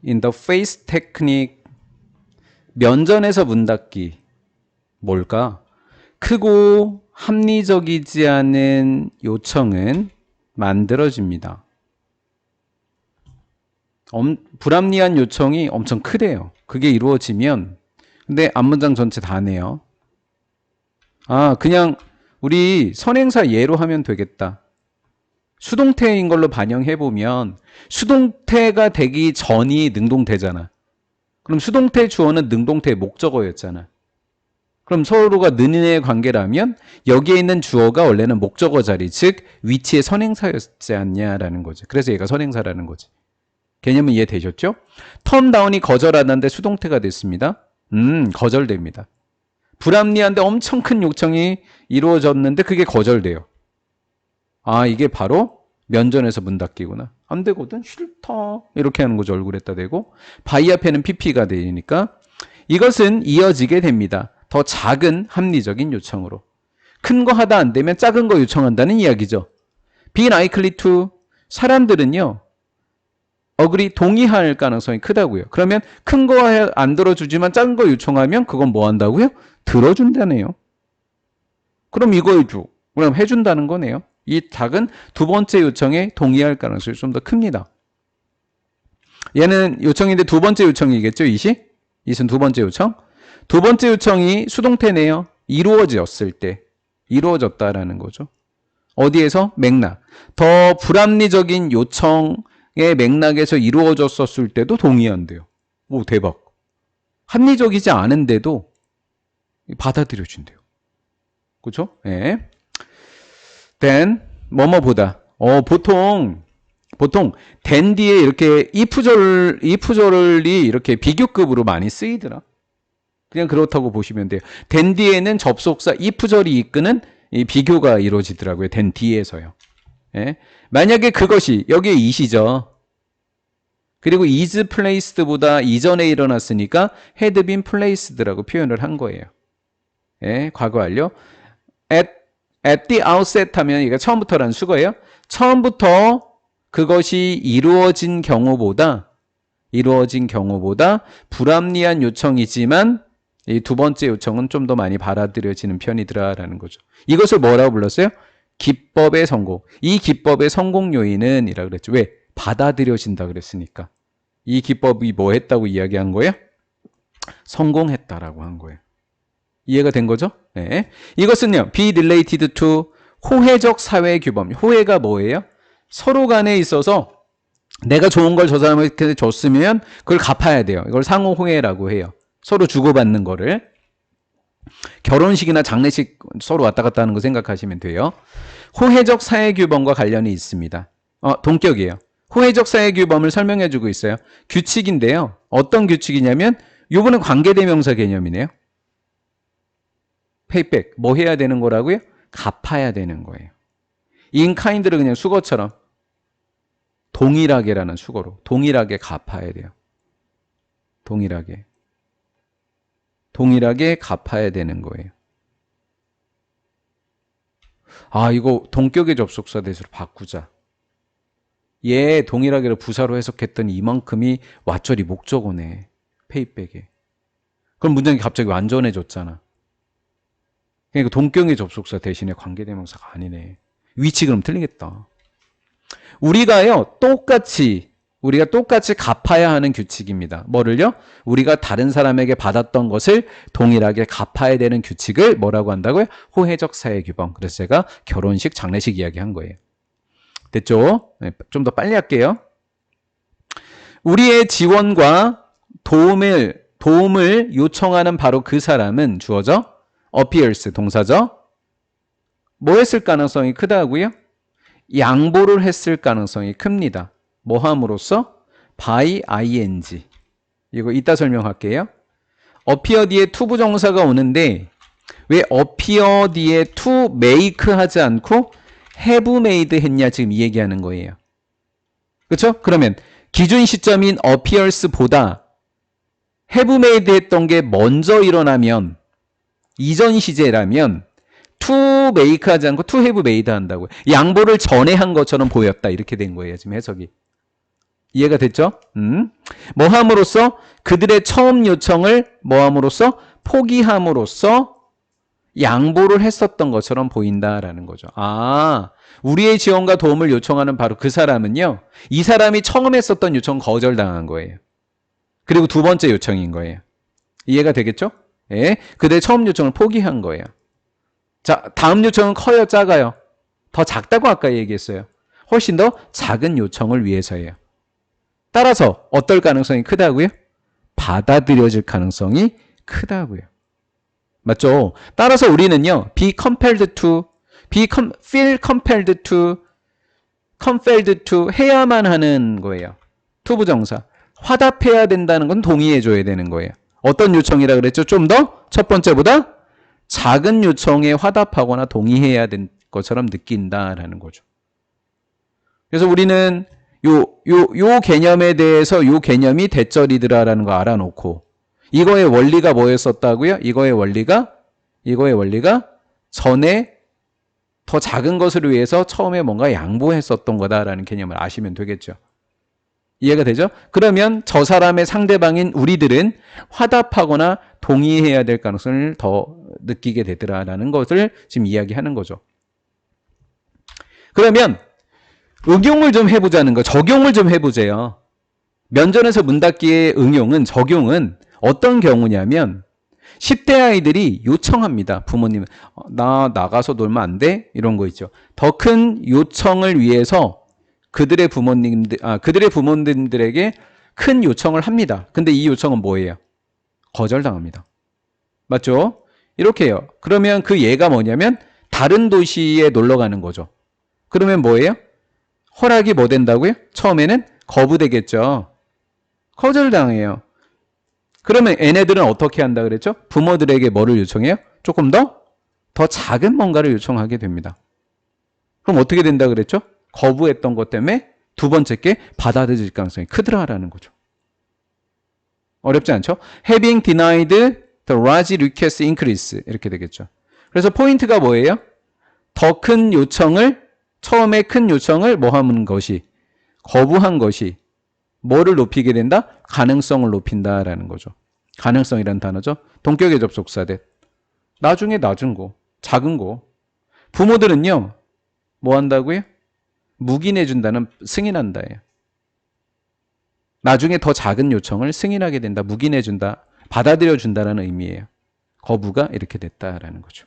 in the face technique. 면전에서 문 닫기. 뭘까? 크고 합리적이지 않은 요청은 만들어집니다. 불합리한 요청이 엄청 크대요. 그게 이루어지면, 근데 앞문장 전체 다네요. 그냥 우리 선행사 예로 하면 되겠다. 수동태인 걸로 반영해보면 수동태가 되기 전이 능동태잖아. 그럼 수동태 주어는 능동태의 목적어였잖아. 그럼 서로가 는의 관계라면 여기에 있는 주어가 원래는 목적어 자리, 즉 위치의 선행사였지 않냐라는 거죠. 그래서 얘가 선행사라는 거지. 개념은 이해되셨죠? 턴다운이 거절하는데 수동태가 됐습니다. 거절됩니다. 불합리한데 엄청 큰 요청이 이루어졌는데 그게 거절돼요. 이게 바로 면전에서 문 닫기구나. 안 되거든. 싫다. 이렇게 하는 거죠. 얼굴에다 대고. 바이 앞에는 PP가 되니까 이것은 이어지게 됩니다. 더 작은 합리적인 요청으로. 큰 거 하다 안 되면 작은 거 요청한다는 이야기죠. be likely to. 사람들은요. 동의할 가능성이 크다고요. 그러면 큰 거 안 들어주지만 작은 거 요청하면 그건 뭐 한다고요? 들어준다네요. 그럼 이거 해줘. 그럼 해준다는 거네요. 이 작은 두 번째 요청에 동의할 가능성이 좀 더 큽니다. 얘는 요청인데 두 번째 요청이겠죠, 이시? 이는 두 번째 요청. 두 번째 요청이 수동태네요. 이루어졌을 때. 이루어졌다라는 거죠. 어디에서? 맥락. 더 불합리적인 요청의 맥락에서 이루어졌었을 때도 동의한대요. 오, 대박. 합리적이지 않은데도 받아들여준대요. 그렇죠? 네. then 뭐뭐보다. 보통 then 뒤에 이렇게 if절이 이렇게 비교급으로 많이 쓰이더라. 그냥 그렇다고 보시면 돼요. then 뒤에는 접속사 if절이 이끄는 이 비교가 이루어지더라고요. then 뒤에서요. 예? 만약에 그것이 여기에 is이죠. 그리고 is placed보다 이전에 일어났으니까 had been placed라고 표현을 한 거예요. 예? 과거 완료. at the outset 하면 이게 처음부터라는 수거예요. 처음부터 그것이 이루어진 경우보다 불합리한 요청이지만 이 두 번째 요청은 좀 더 많이 받아들여지는 편이더라라는 거죠. 이것을 뭐라고 불렀어요? 기법의 성공. 이 기법의 성공 요인은 이라 그랬죠. 왜? 받아들여진다 그랬으니까. 이 기법이 뭐 했다고 이야기한 거예요? 성공했다라고 한 거예요. 이해가 된 거죠? 네. 이것은요. be related to 호혜적 사회 규범. 호혜가 뭐예요? 서로 간에 있어서 내가 좋은 걸 저 사람한테 줬으면 그걸 갚아야 돼요. 이걸 상호 호혜라고 해요. 서로 주고받는 거를. 결혼식이나 장례식 서로 왔다 갔다 하는 거 생각하시면 돼요. 호혜적 사회 규범과 관련이 있습니다. 동격이에요. 호혜적 사회 규범을 설명해 주고 있어요. 규칙인데요. 어떤 규칙이냐면 요거는 관계대명사 개념이네요. 페이백 뭐 해야 되는 거라고요? 갚아야 되는 거예요. 인카인드를 그냥 수거처럼 동일하게라는 수거로 동일하게 갚아야 돼요. 동일하게 갚아야 되는 거예요. 이거 동격의 접속사 대수로 바꾸자. 얘 동일하게를 부사로 해석했더니 이만큼이 왓절이 목적어네. 페이백에. 그럼 문장이 갑자기 완전해졌잖아. 그러니까 동격의 접속사 대신에 관계대명사가 아니네. 위치 그럼 틀리겠다. 우리가 똑같이 갚아야 하는 규칙입니다. 뭐를요? 우리가 다른 사람에게 받았던 것을 동일하게 갚아야 되는 규칙을 뭐라고 한다고요? 호혜적 사회 규범. 그래서 제가 결혼식, 장례식 이야기한 거예요. 됐죠? 네, 좀 더 빨리 할게요. 우리의 지원과 도움을 요청하는 바로 그 사람은 주어져? appears 동사죠? 뭐 했을 가능성이 크다고요? 양보를 했을 가능성이 큽니다. 뭐 함으로써? by ing. 이거 이따 설명할게요. appear 뒤에 to 부정사가 오는데 왜 appear 뒤에 to make 하지 않고 have made 했냐 지금 이 얘기하는 거예요. 그렇죠? 그러면 기준 시점인 appears보다 have made 했던 게 먼저 일어나면 이전 시제라면 to make 하지 않고 to have made 한다고요. 양보를 전에 한 것처럼 보였다. 이렇게 된 거예요. 지금 해석이. 이해가 됐죠? 뭐 함으로써 그들의 처음 요청을 뭐 함으로써 포기함으로써 양보를 했었던 것처럼 보인다라는 거죠. 아, 우리의 지원과 도움을 요청하는 바로 그 사람은요, 이 사람이 처음 했었던 요청 거절당한 거예요. 그리고 두 번째 요청인 거예요. 이해가 되겠죠? 예, 그들의 처음 요청을 포기한 거예요. 자, 다음 요청은 커요, 작아요? 더 작다고 아까 얘기했어요. 훨씬 더 작은 요청을 위해서예요. 따라서 어떨 가능성이 크다고요? 받아들여질 가능성이 크다고요. 맞죠? 따라서 우리는요, be compelled to, feel compelled to 해야만 하는 거예요. 투부정사. 화답해야 된다는 건 동의해줘야 되는 거예요. 어떤 요청이라 그랬죠? 좀 더 첫 번째보다 작은 요청에 화답하거나 동의해야 된 것처럼 느낀다라는 거죠. 그래서 우리는 요 개념에 대해서 요 개념이 대절이더라라는 거 알아놓고 이거의 원리가 뭐였었다고요? 이거의 원리가 전에 더 작은 것을 위해서 처음에 뭔가 양보했었던 거다라는 개념을 아시면 되겠죠. 이해가 되죠? 그러면 저 사람의 상대방인 우리들은 화답하거나 동의해야 될 가능성을 더 느끼게 되더라라는 것을 지금 이야기하는 거죠. 그러면 응용을 좀 해보자는 거, 적용을 좀 해보세요. 면전에서 문 닫기의 적용은 어떤 경우냐면 10대 아이들이 요청합니다. 부모님, 나 나가서 놀면 안 돼? 이런 거 있죠. 더 큰 요청을 위해서 그들의 부모님들에게 큰 요청을 합니다. 근데 이 요청은 뭐예요? 거절당합니다. 맞죠? 이렇게 해요. 그러면 그 예가 뭐냐면 다른 도시에 놀러 가는 거죠. 그러면 뭐예요? 허락이 뭐 된다고요? 처음에는 거부되겠죠. 거절당해요. 그러면 얘네들은 어떻게 한다 그랬죠? 부모들에게 뭐를 요청해요? 조금 더 작은 뭔가를 요청하게 됩니다. 그럼 어떻게 된다 그랬죠? 거부했던 것 때문에 두 번째 게 받아들일 가능성이 크더라라는 거죠. 어렵지 않죠? Having denied the large request increase 이렇게 되겠죠. 그래서 포인트가 뭐예요? 더 큰 요청을 처음에 큰 요청을 뭐 하는 것이 거부한 것이 뭐를 높이게 된다? 가능성을 높인다라는 거죠. 가능성이라는 단어죠. 동격의 접속사 나중에 낮은 거, 작은 거. 부모들은요. 뭐 한다고요? 묵인해준다는 승인한다예요. 나중에 더 작은 요청을 승인하게 된다. 묵인해준다. 받아들여준다는 의미예요. 거부가 이렇게 됐다라는 거죠.